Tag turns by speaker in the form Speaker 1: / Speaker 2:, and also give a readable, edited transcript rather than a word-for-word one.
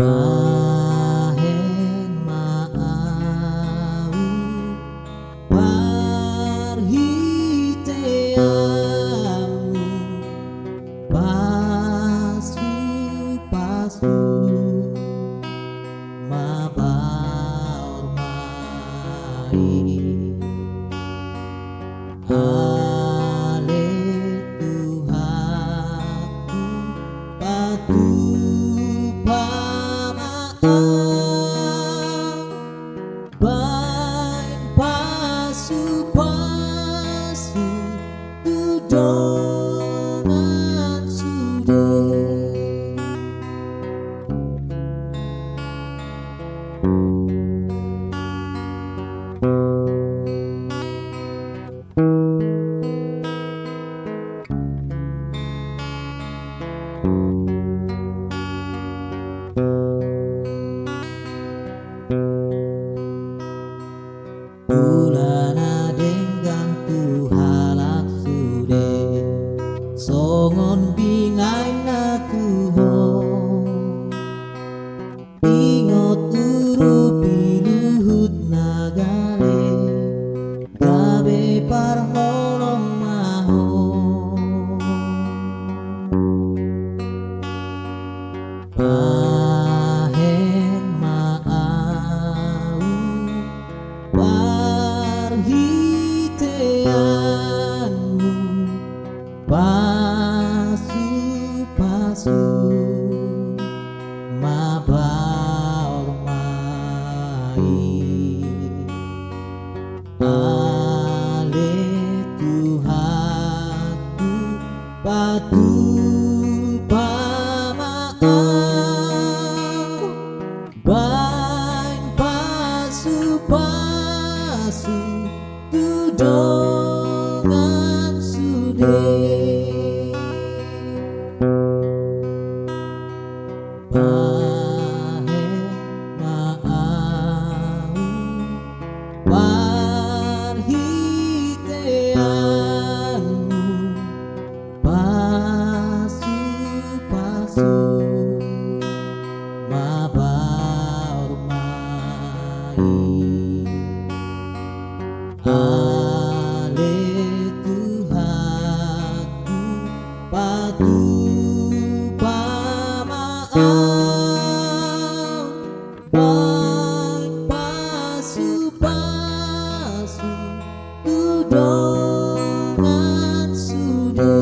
Speaker 1: bahen parhiteanMu, pasu mabaor ale Tuhanku patupa bahen pasu dengan sude. Kula nadenggan tu halak sude, songon bingai na Tuhan, ingot urup piluhut na gale, gabe par holom mahon. Bahen parhiteanMu, pasu mabaor ale Tuhanku patupa bahen pasu dengan sude. Bahen parhiteanMu, pasu mabaor ale Tuhanku patupa bahen pasu dengan sude.